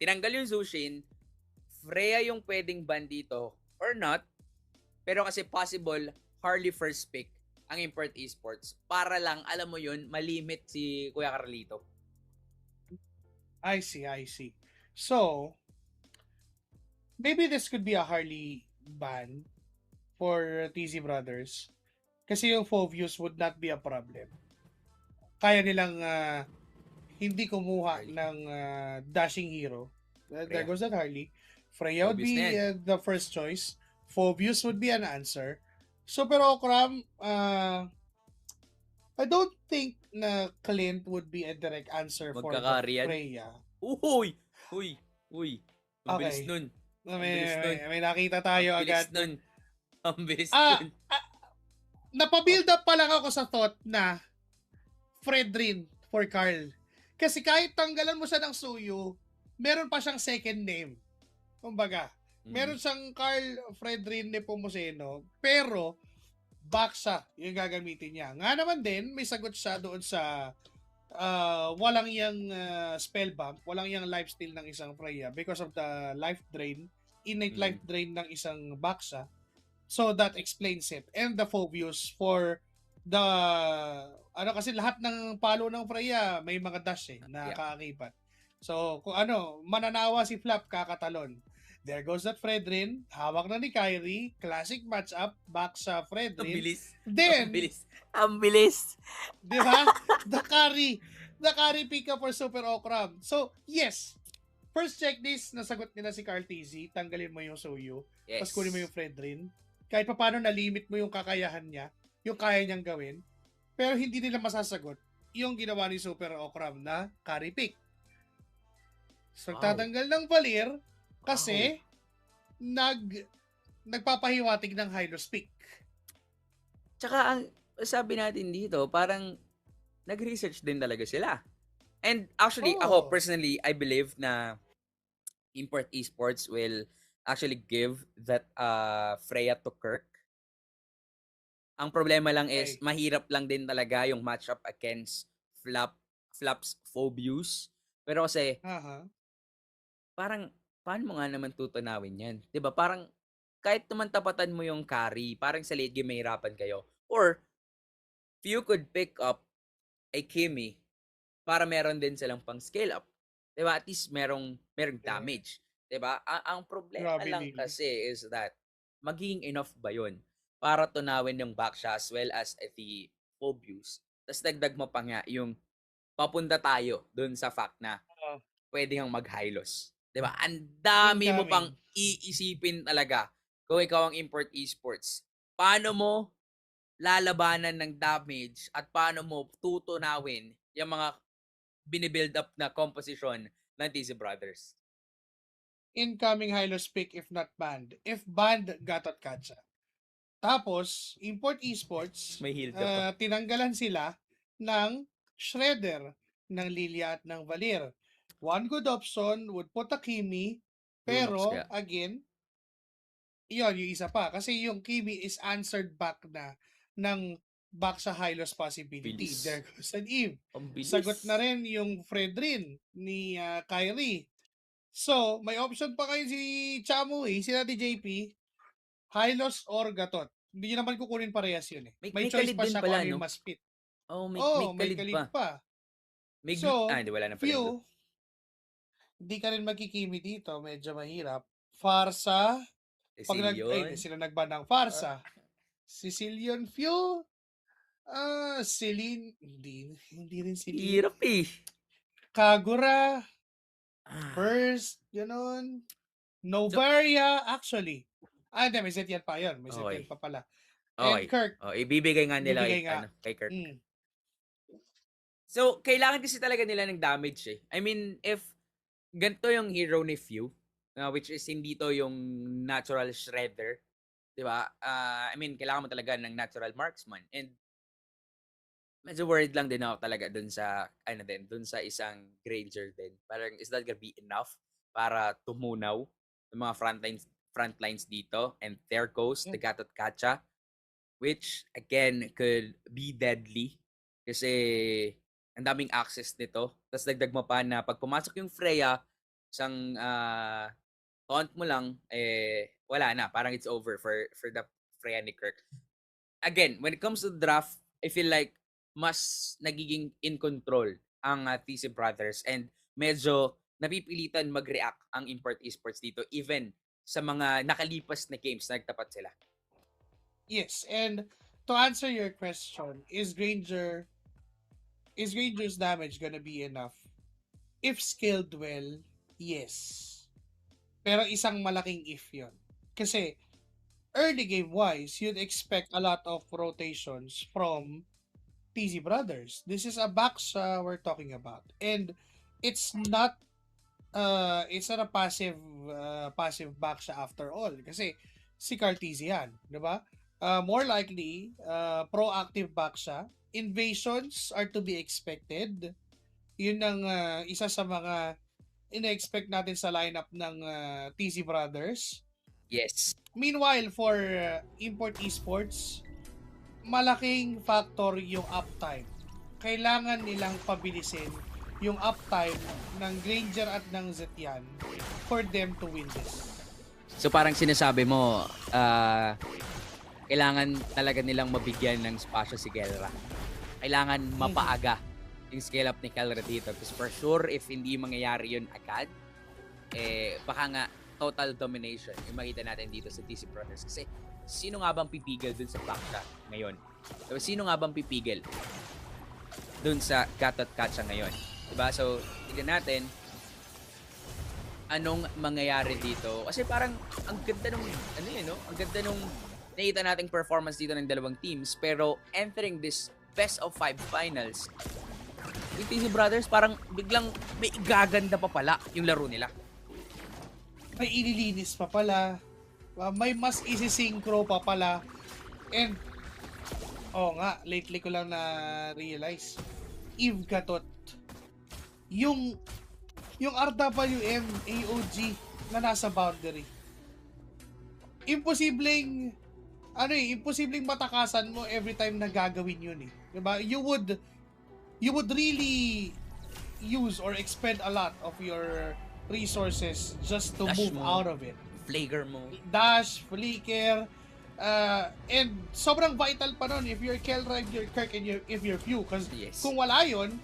tinanggal yung Zushin, Freya yung pwedeng ban dito or not, pero kasi possible Harley first pick ang Import Esports para lang, alam mo yun, malimit si Kuya Carlito. I see. So, maybe this could be a Harley ban for TZ Brothers. Kasi yung Phobius would not be a problem. Kaya nilang hindi kumuha Harley. ng dashing hero. There Freya. goes that Harley. Freya would Obvious na be yan. the first choice. Phobius would be an answer. Super Okram, I don't think na Clint would be a direct answer for the Magkakari yan. Freya. Uy! Uy! Uy! Ang bilis Okay. nun. Ang May, bilis nun. may nakita Ang tayo bilis agad. nun. Ang bilis Ah, nun. napabuild up pa lang ako sa thought na Fredrin for Carl. Kasi kahit tanggalan mo siya ng Suyu, meron pa siyang second name. Kumbaga, meron siyang Carl Fredrin Nepomuceno, pero Baksa yung gagamitin niya. Nga naman din, may sagot siya doon sa walang yung spell bump, walang yung lifesteal ng isang Freya because of the life drain, innate life drain ng isang Baksa. So that explains it. And the Phobius for the kasi lahat ng palo ng Freya may mga dash na kaakibat. So kung mananawa si Flap kakatalon. There goes that Fredrin. Hawak na ni Kyrie. Classic matchup. Back sa Fredrin. Ang bilis. Then, ang bilis. Ang bilis. di ba? The carry pick up for Super Okram. So, yes. First checklist, nasagot nila si Carl TZ. Tanggalin mo yung Suyu. Yes. Tapos kunin mo yung Fredrin. Kahit pa paano na-limit mo yung kakayahan niya. Yung kaya niyang gawin. Pero hindi nila masasagot yung ginawa ni Super Okram na carry pick. So, tatanggal ng Valir kasi nagpapahiwatig ng Hylos pick. Tsaka ang sabi natin dito, parang nag-research din talaga sila. And actually, ako personally, I believe na Import Esports will actually give that Freya to Kirk. Ang problema lang is, mahirap lang din talaga yung matchup against Flap's Phobius. Pero kasi, parang, paano mo nga naman tutunawin yan? 'Di ba? Parang, kahit naman tapatan mo yung carry, parang sa late game mahirapan kayo. Or, if you could pick up a Kimi, para meron din silang pang scale up. 'Di ba? At least merong damage. 'Di ba? Ang problema lang kasi is that, magiging enough ba yun para tunawin yung Baksha as well as the Phobius? Tapos dagdag mo pa nga yung papunta tayo dun sa fact na pwede kang mag-Hylos. 'Di ba? Ang dami mo pang iisipin talaga kung ikaw ang Import Esports. Paano mo lalabanan ng damage at paano mo tutunawin yung mga binibuild up na composition ng TZ Brothers? Incoming Hylos pick if not banned. If banned, Gatot Kacha. Tapos, Import Esports, May heal ka pa. tinanggalan sila ng Shredder, ng Lilia at ng Valir. One good option would put a Kimi, pero again, yun, yung isa pa. Kasi yung Kimi is answered back na ng back sa Hylos possibility. Bilis. There goes an Eve. Ang bilis. Sagot na rin yung Fredrin ni Kyrie. So, may option pa kayo si Chamu sila ni JP, Hylos or Gatot. Hindi nyo naman kukunin parehas yun eh. May choice pa siya kung ano yung mas fit. Oh, may kalid pa. So, wala na pala. Hindi ka rin magkikimi dito. Medyo mahirap. Farsa. Sila nagban ng Farsa. Sicilian Few. Celine. Hindi rin Celine. Hirap eh. Kagura. First. Ganon. Novaria. Actually. May Zetian pa yun. May Zetian pa pala. And Kirk. Ibibigay nga nila kay Kirk. So, kailangan kasi talaga nila ng damage eh. I mean, if ganito yung hero ni Few, which is hindi to yung natural shredder, di ba? I mean, kailangan mo talaga ng natural marksman. And medyo worried lang din ako talaga dun sa, dun sa isang Granger din. Parang, is that gonna be enough para tumunaw yung mga frontlines dito? And there goes the Gatot Kacha, which, again, could be deadly. Kasi, ang daming access nito. Tapos dagdag mo pa na pag pumasok yung Freya, isang taunt mo lang, wala na. Parang it's over for the Freya ni Kirk. Again, when it comes to the draft, I feel like mas nagiging in control ang TC Brothers and medyo napipilitan mag-react ang Import Esports dito even sa mga nakalipas na games na nagtapat sila. Yes, and to answer your question, is Granger's damage gonna be enough? If scaled well, yes. Pero isang malaking if yun. Kasi early game wise, you'd expect a lot of rotations from TZ Brothers. This is a Baksha we're talking about. And it's not a passive Baksha after all. Kasi si Carl TZ yan, di ba? More likely, proactive Baksha. Invasions are to be expected. Yun ang isa sa mga ina-expect natin sa lineup ng TZ Brothers. Yes. Meanwhile, for Import Esports, malaking factor yung uptime. Kailangan nilang pabilisin yung uptime ng Granger at ng Zetian for them to win this. So parang sinasabi mo, kailangan talaga nilang mabigyan ng spasyo si Kelra. Kailangan mapaaga yung scale up ni Kelra dito. Because for sure, if hindi mangyayari yun agad, baka nga total domination yung makita natin dito sa TC Brothers. Kasi sino nga bang pipigil dun sa Baksha ngayon? So, sino nga bang pipigil dun sa Gatot Kacha ngayon? Diba? So, tignan natin anong mangyayari dito. Kasi parang ang ganda nung, ang ganda nung nakita nating performance dito ng dalawang teams. Pero entering this best of 5 finals, yung TC Brothers parang biglang may gaganda pa pala yung laro nila. May ililinis pa pala. May mas isi-synchro pa pala. And, lately ko lang na-realize, Eve Gatot, yung RWM AOG na nasa boundary. Imposibleng matakasan mo every time na gagawin yun eh. Diba? You would really use or expend a lot of your resources just to Dash move mo. out of it. Flaker mo. Dash, flicker, and sobrang vital pa nun if you're Kelra, if you're Kirk, and if you're Pew. Kasi kung wala yun,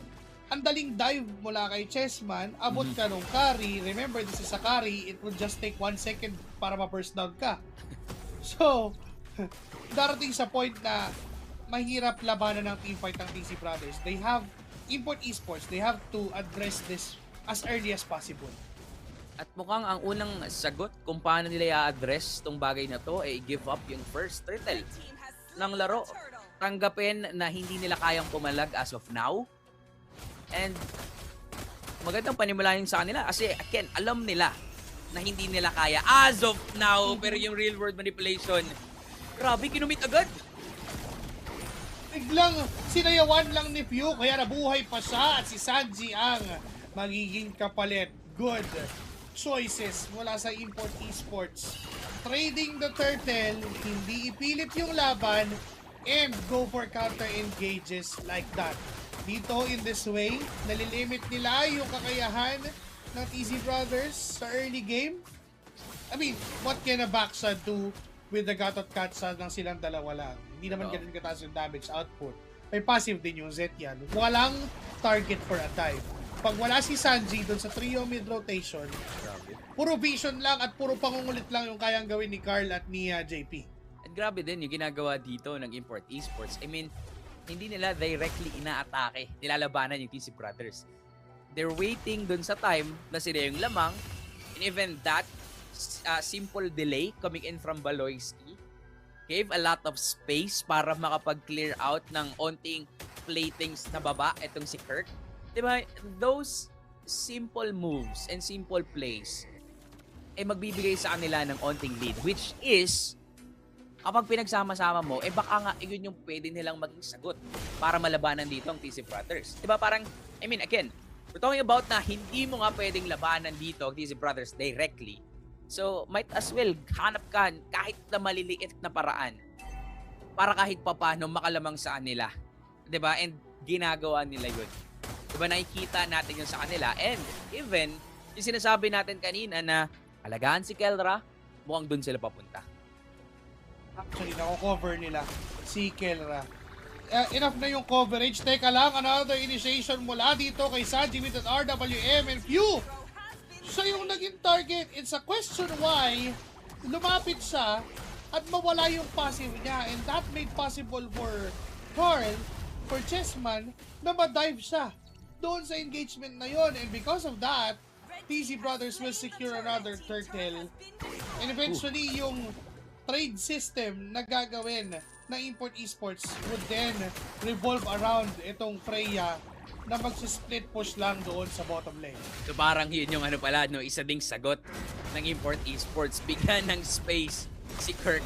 ang daling dive mula kay Chessman, abot ka nung carry. Remember, this is a carry. It would just take 1 second para ma-burst down ka. So, darating sa point na mahirap labanan ng teamfight ng TC Brothers. They have, Import Esports, they have to address this as early as possible. At mukhang ang unang sagot kung paano nila i-address tong bagay na to ay give up yung first turtle ng laro. Tanggapin na hindi nila kayang pumalag as of now. And magandang panimulahin sa kanila kasi again, alam nila na hindi nila kaya as of now, pero yung real world manipulation, grabe, kinumit agad. Biglang sinayawan lang ni Pew kaya nabuhay pa siya at si Sanji ang magiging kapalit. Good choices mula sa Import Esports. Trading the turtle, hindi ipilit yung laban, and go for counter engages like that. Dito, in this way, nalilimit nila yung kakayahan ng TC Brothers sa early game. I mean, what can a Baksha do with the Gatot Katsa ng silang dalawa lang? Hindi naman ganun kataas yung damage output. May passive din yung Zetian. Walang target for a dive. Pag wala si Sanji doon sa trio mid rotation, puro vision lang at puro pangungulit lang yung kayang gawin ni Carl at ni JP. At grabe din yung ginagawa dito ng Import Esports. I mean, hindi nila directly inaatake, nilalabanan yung TC Brothers. They're waiting dun sa time na sila yung lamang, and even that simple delay coming in from Baloyski gave a lot of space para makapag-clear out ng onting platings na baba itong si Kirk. Diba? Those simple moves and simple plays ay magbibigay sa kanila ng onting lead, which is kapag pinagsama-sama mo, baka nga yun yung pwede nilang maging sagot para malabanan dito ang TC Brothers. Diba parang, I mean, again, we're talking about na hindi mo nga pwedeng labanan dito ang TC Brothers directly. So, might as well hanap ka kahit na maliliit na paraan para kahit papano makalamang sa kanila. Diba? And ginagawa nila yun. Diba nakikita natin yun sa kanila. And even yung sinasabi natin kanina na alagaan si Kelra, mukhang dun sila papunta. Actually, nako-cover nila si Kelra. Enough na yung coverage. Teka lang, another initiation mula dito kay Sanji with an RWM and Pew. Siya yung naging target. It's a question why lumapit siya at mawala yung passive niya. And that made possible for Carl, for Chessman, na ma-dive siya doon sa engagement na yon. And because of that, TZ Brothers will secure another turtle. And eventually, yung trade system na gagawin ng Import Esports would then revolve around itong Freya na magsisplit push lang doon sa bottom lane. So parang yun yung ano pala, no, isa ding sagot ng Import Esports. Bigyan ng space si Kirk.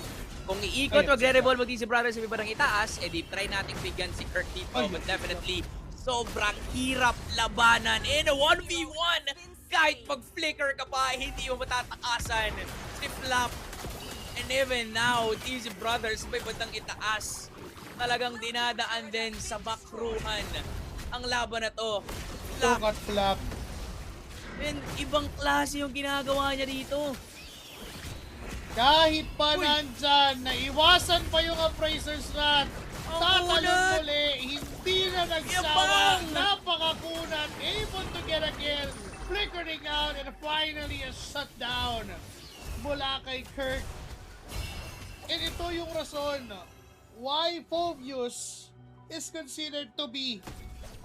Kung iikot, magre-revolve mag-TZ Brothers sa iba ng itaas, edi try nating bigyan si Kirk dito. But definitely, sobrang hirap labanan. In a 1v1, kahit pag-flicker ka pa, hindi mo matatakasan si Flap. And even now, TZ Brothers may bandang itaas. Talagang dinadaan din sa backruhan ang laban na to. Tukat Flap. And ibang klase yung ginagawa niya dito. Kahit pa nandyan, naiwasan pa yung Appraiser's Rat. Tatalon muli, hindi na nagsawang, napakakunat, able to get a kill, flickering out, and finally a shutdown mula kay Kirk. And ito yung rason why Phobius is considered to be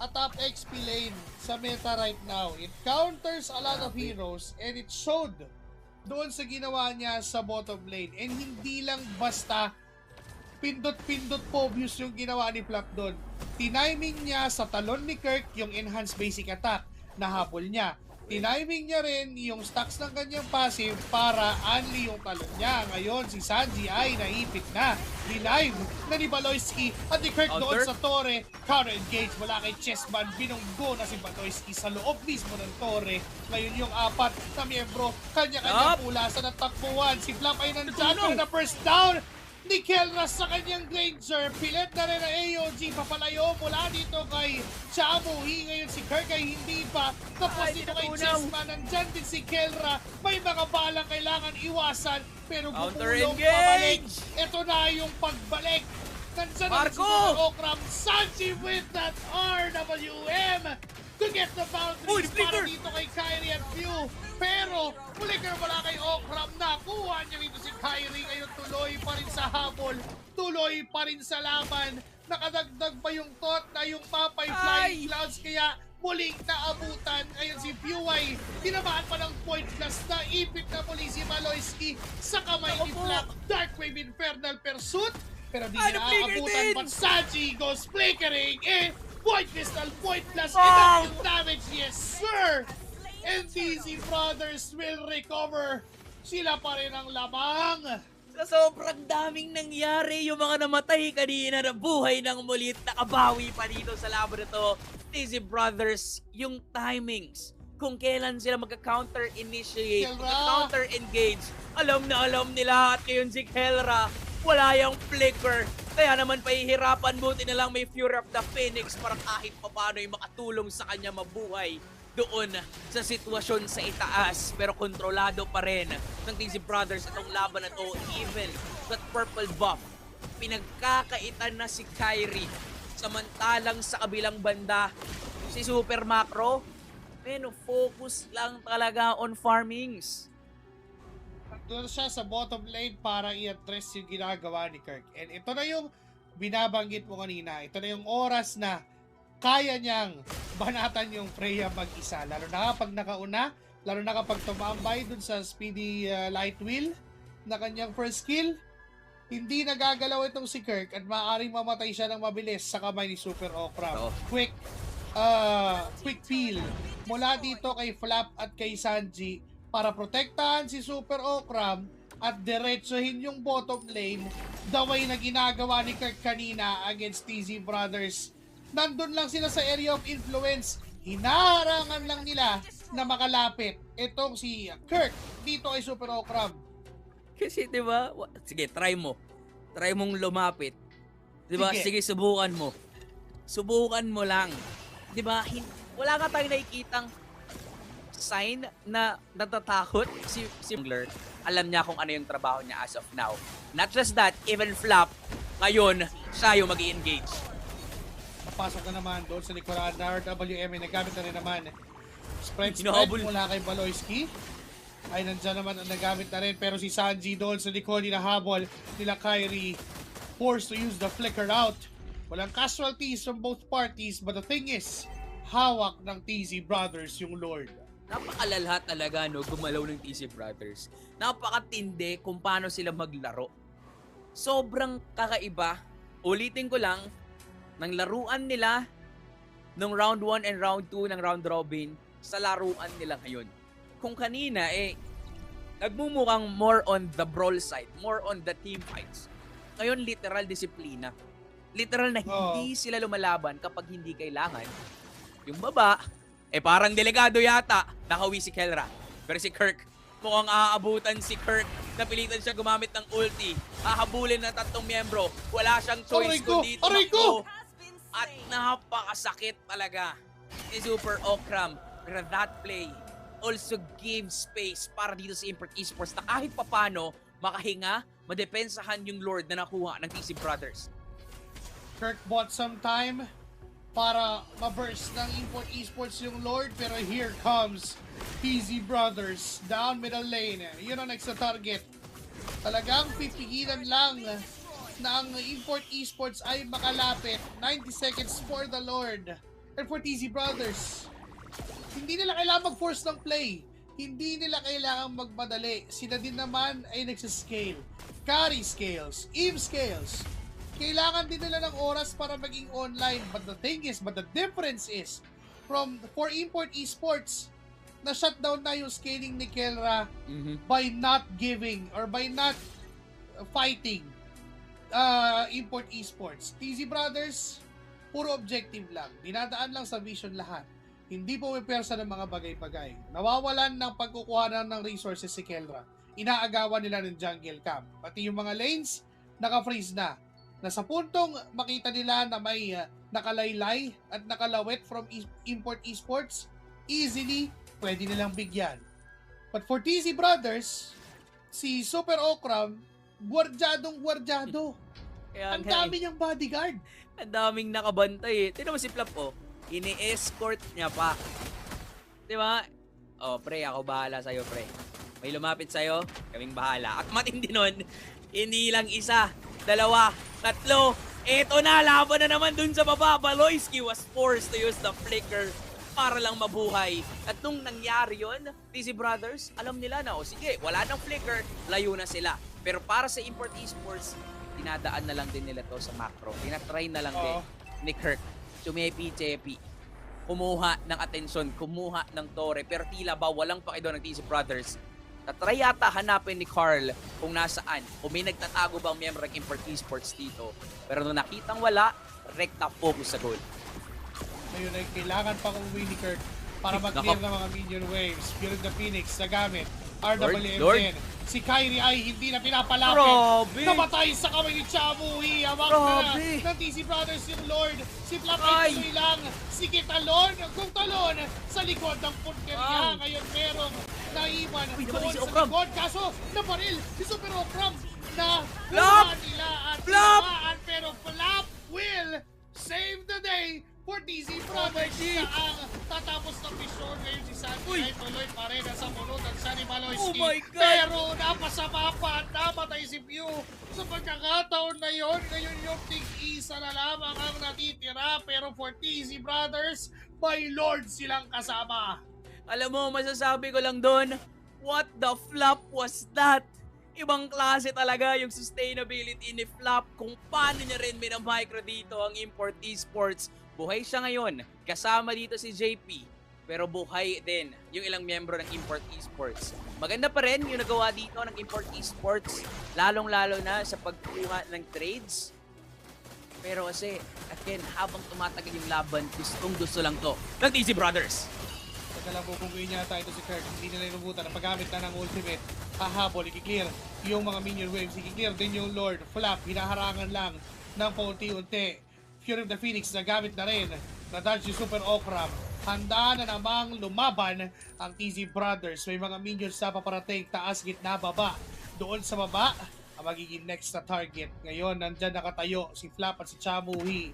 a top XP lane sa meta right now. It counters a lot of heroes and it showed doon sa ginawa niya sa bottom lane. And hindi lang basta pindot-pindot Phobius yung ginawa ni Flap doon. Tiniming niya sa talon ni Kirk yung enhanced basic attack na habol niya. Tiniming niya rin yung stacks ng kanyang passive para unli yung talon niya. Ngayon, si Sanji ay naipit na. Denive na ni Baloyski at ni Kirk doon sa Torre. Counter-engage mula kay Chessman. Binunggo na si Baloyski sa loob mismo ng Torre. Ngayon yung apat na miyembro, kanya-kanya pula sa natakbuhan. Si Flap ay nandyan na first down ni Kelra sa kanyang Granger. Pilit na rin ang AOG. Papalayo mula dito kay Chamuhi. Ngayon si Kirk ay hindi pa. Tapos dito kay Chessman. Nandyan din si Kelra. May mga balang kailangan iwasan. Pero bumulong pabalik. Ito na yung pagbalik. Nandyan ang si Okram. Sanji with that RWM to get the boundaries para dito kay Kyrie at Pew. Pero flicker wala kay Okram. Nakuha niya rito si Kyrie. Ngayon tuloy pa rin sa habol. Tuloy pa rin sa laban. Nakadagdag pa yung thought na yung mapay flying clouds. Kaya muling naabutan. Ngayon si Pew ay tinamaan pa ng point plus na ipit na muli si Maloyski sa kamay ni Flap. Darkwave Infernal Pursuit. Pero di niya naaabutan. But Sanji goes flickering. Point Crystal, point plus, enough yung damage, yes sir! And TZ Brothers will recover. Sila pa rin ang lamang. Sa sobrang daming nangyari, yung mga namatay kanina na buhay ng mulit, nakabawi pa dito sa laban na to. TZ Brothers, yung timings, kung kailan sila magka-counter-initiate, magka-counter-engage, alam na alam nila. At ngayon si Kelra, wala yung flicker. Kaya naman pahihirapan, buti na lang may Fury of the Phoenix para kahit papano yung makatulong sa kanya mabuhay doon sa sitwasyon sa itaas. Pero kontrolado pa rin ng TZ Brothers itong laban na to. Even that purple buff, pinagkakaitan na si Kyrie. Samantalang sa kabilang banda, si Super Macro, focus lang talaga on farmings. Doon siya sa bottom lane para i-address yung ginagawa ni Kirk. And ito na yung binabanggit mo kanina. Ito na yung oras na kaya niyang banatan yung Freya mag-isa. Lalo na kapag nakauna, lalo na kapag tumambay dun sa speedy light wheel na kanyang first skill. Hindi nagagalaw itong si Kirk at maaaring mamatay siya ng mabilis sa kamay ni Super Okram. Quick peel mula dito kay Flap at kay Sanji para protektahan si Super Okram at diretsohin yung bottom lane the way na ginagawa ni Kirk kanina against TZ Brothers. Nandun lang sila sa area of influence. Hinaharangan lang nila na makalapit itong si Kirk dito kay Super Okram. Kasi 'di ba? Sige, try mo. Try mong lumapit. 'Di ba? Sige, subukan mo. Subukan mo lang. 'Di ba? Wala ka tayong nakikitang sign na natatakot si Mangler. Alam niya kung ano yung trabaho niya as of now. Not just that, even Flap, ngayon, siya yung mag-i-engage. Papasok na naman doon sa likuran. RWM ay nagamit na rin naman. Spread Hinahabol. mula kay Baloyski. Ay nandyan naman ang nagamit na rin. Pero si Sanji doon sa likod, hinahabol nila Kyrie. Forced to use the flicker out. Walang casualties from both parties, but the thing is, hawak ng TZ Brothers yung Lord. Napakalalhat talaga, no, gumalaw ng TC Brothers. Napakatindi kung paano sila maglaro. Sobrang kakaiba. Ulitin ko lang, ng laruan nila ng round 1 and round 2 ng round robin sa laruan nila ngayon. Kung kanina, nagmumukhang more on the brawl side, more on the team fights. Ngayon, literal disiplina. Literal na hindi sila lumalaban kapag hindi kailangan. Yung baba, parang delegado yata, nakawi si Kelra. Pero si Kirk, mukhang aabutan si Kirk. Napilitan siya gumamit ng ulti. Hahabulin ng 3 miyembro. Wala siyang choice kundi tumakbo. At napakasakit talaga ni Super Okram. Pero that play also gave space para dito sa Import Esports na kahit papano makahinga, madepensahan yung Lord na nakuha ng TC Brothers. Kirk bought some time para ma-burst ng Import Esports yung Lord, pero here comes TZ Brothers down middle lane. Yun ang next na target. Talagang pipigilan lang na ang Import Esports ay makalapit. 90 seconds for the Lord. And for TZ Brothers, hindi nila kailangan mag-force ng play. Hindi nila kailangan magmadali. Sila din naman ay nagsascale. Carry scales, Eve scales. Kailangan din nila ng oras para maging online. But the difference is, for Import Esports, na-shutdown na yung scaling ni Kelra by not giving or by not fighting Import Esports. TZ Brothers, puro objective lang. Dinadaan lang sa vision lahat. Hindi po pumipersa ng mga bagay-bagay. Nawawalan ng pagkukuhanan ng resources si Kelra. Inaagawan nila ng jungle camp. Pati yung mga lanes, naka-freeze na. Nasa puntong makita nila na may nakalaylay at nakalawit from Import Esports, easily pwede nilang bigyan. But for TZ Brothers, si Super Okram, gwardyadong-gwardyado. Ang dami niyang bodyguard. Ang daming nakabantay. Tignan mo si Flap, ini-escort niya pa. Di ba? Pre, ako bahala sa'yo, pre. May lumapit sa'yo, kaming bahala. At matindi nun, hindi lang isa, 2, 3. Eto na, laban na naman dun sa baba. Baloyski was forced to use the flicker para lang mabuhay. At nung nangyari yun, TZ Brothers, alam nila na, sige, wala nang flicker, layo na sila. Pero para sa Import Esports, dinadaan na lang din nila to sa macro. Tinatry na lang din ni Kirk. Tumepi-chepi. Kumuha ng atensyon, kumuha ng tore. Pero tila ba walang pakido ng TZ Brothers. Tatry yata hanapin ni Carl kung nasaan. Kung may nagtatago bang miyembro ng Import Esports dito. Pero nung nakitang wala, rekta focus sa goal. Ngayon ay kailangan pang umuwi ni Kirk para mag-clear ng mga minion waves. Spirit the Phoenix na gamit. RWM din. Si Kyrie ay hindi na pinapalapit. Grabe! Namatay sa kamay ni Chamu. Hiyawak na ng TZ Brothers yung Lord. Si Flap ay tuloy lang. Sige, talon. Kung talon sa likod ng punteriya. Ngayon merong naiwan doon sa likod. Kaso naparil si Super Okram na kuha nila at tinamaan. Pero Flap will save the day for TZ Brothers na ang tatapos ng mission. Ngayon si Sanji ay tuloy pa rin sa punutan siya ni Baloyski. Pero napasama pa at namatay si Pew. Sa pagkakataon na yon, ngayon yung tig-isa na lamang ang natitira. Pero for TZ Brothers, by Lord silang kasama. Alam mo, masasabi ko lang doon, what the flop was that? Ibang klase talaga yung sustainability ni Flap kung paano niya rin minamicro dito ang Import Esports. Buhay siya ngayon, kasama dito si JP, pero buhay din yung ilang miyembro ng Import Esports. Maganda pa rin yung nagawa dito ng Import Esports, lalong-lalo na sa pagkuha ng trades. Pero kasi, again, habang tumatagal yung laban, gusto lang to ng TZ Brothers. Nagkalabubuguin niya tayo si Kirk. Hindi nila inubutan ang paggamit na ng ultimate. Hahabol, ikiklear yung mga minion waves. Ikiklear din yung Lord. Flap, hinaharangan lang ng paunti-unti. Fury of the Phoenix na gamit na rin. Na-dodge yung Super Okram. handa na namang lumaban ang TZ Brothers. May mga minions na paparating, taas, gitna, baba. Doon sa baba, ang magiging next na target. Ngayon, nandyan nakatayo si Flap at si Chamuhi.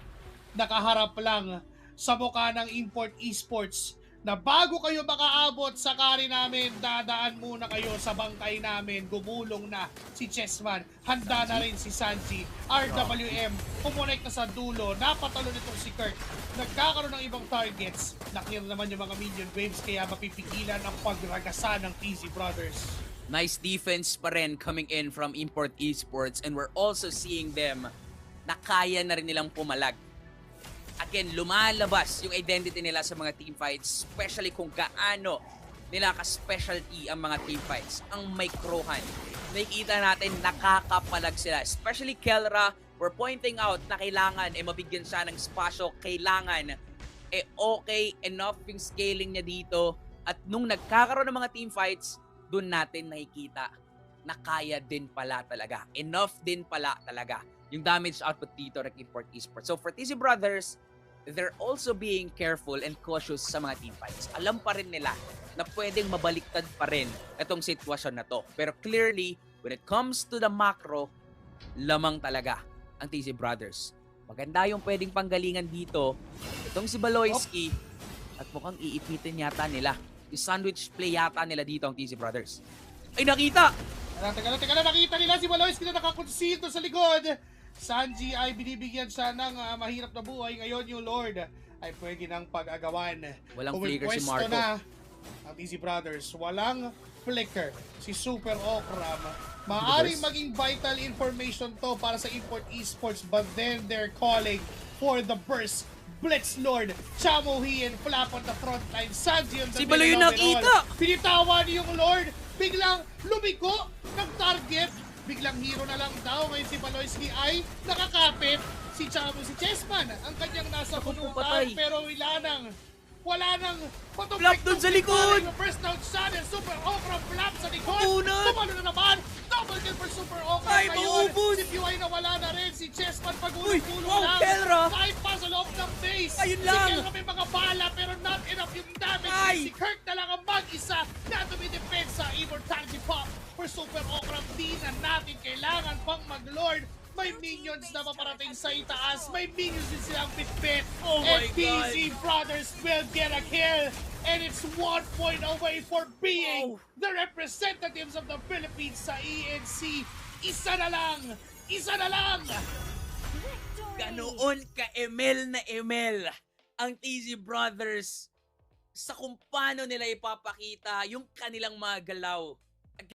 Nakaharap lang sa mukha ng Import Esports na bago kayo makaabot sa kari namin, dadaan muna kayo sa bangkay namin. Gumulong na si Chessman. Handa na rin si Sanji. RWM, pumonek na sa dulo. Napatalo nitong si Kirk. Nagkakaroon ng ibang targets. Nakil naman yung mga minion waves, kaya mapipigilan ang pagragasan ng TZ Brothers. Nice defense pa rin coming in from Import Esports, and we're also seeing them na kaya na rin nilang pumalag. Again, lumalabas yung identity nila sa mga teamfights, especially kung gaano nila ka-specialty ang mga teamfights. Ang microhan. Nakikita natin nakakapalag sila. Especially Kelra, we're pointing out na kailangan mabigyan siya ng spasyo. Kailangan okay enough yung scaling niya dito. At nung nagkakaroon ng mga teamfights, dun natin nakikita na kaya din pala talaga. Enough din pala talaga yung damage output dito ng Import Esports. So for TZ Brothers, they're also being careful and cautious sa mga teamfights. Alam pa rin nila na pwedeng mabaliktad pa rin itong sitwasyon na to. Pero clearly, when it comes to the macro, lamang talaga ang TZ Brothers. Maganda yung pwedeng panggalingan dito. Itong si Baloyski, at mukhang iipitin yata nila. Yung sandwich play yata nila dito ang TZ Brothers. Ay, nakita! Teka na, nakita nila si Maloyski na nakakonsilto sa likod. Sanji ay binibigyan siya ng mahirap na buhay. Ngayon yung Lord ay pwede ng pag-agawan. Walang flicker si Marco. Na ang TZ Brothers. Walang flicker si Super Okram. Maaaring maging vital information to para sa Import Esports, but then they're calling for the burst. Blitz Lord, Chamuhi and Flap on the front line. Sanji on the Si Baloy yung nakita! Pinitawan yung Lord. Biglang lumiko ng target. Biglang hero na lang daw. Ngayon si Baloyski ay nakakapit. Si Chessman ang kanyang nasa punutan, patay. pero wala nang Flap dun sa likod! First down shot and Super Okra Flap sa likod. Punan! Tumalo na naman. Double kill for Super Okra. Ay, maubos! Si PY nawala na rin. Si Chessman Uy, pag-ulo-ulo wow, lang. Kelra! Kahit pa sa loob ng base. Ayun Si lang! Kelra may mga bala pero not enough yung damage. Ay! Si Kirk na lang ang mag-isa na dumidepensa. Immortality Pop for Super Okra. Di na natin kailangan pang mag-lord. May minions na paparating sa itaas. May minions din silang bit-bit. Oh my and TZ Brothers will get a kill. And it's 1 point away for being the representatives of the Philippines sa ENC. Isa na lang! Isa na lang! Ganoon ka-ML na ML ang TZ Brothers sa kung paano nila ipapakita yung kanilang mga galaw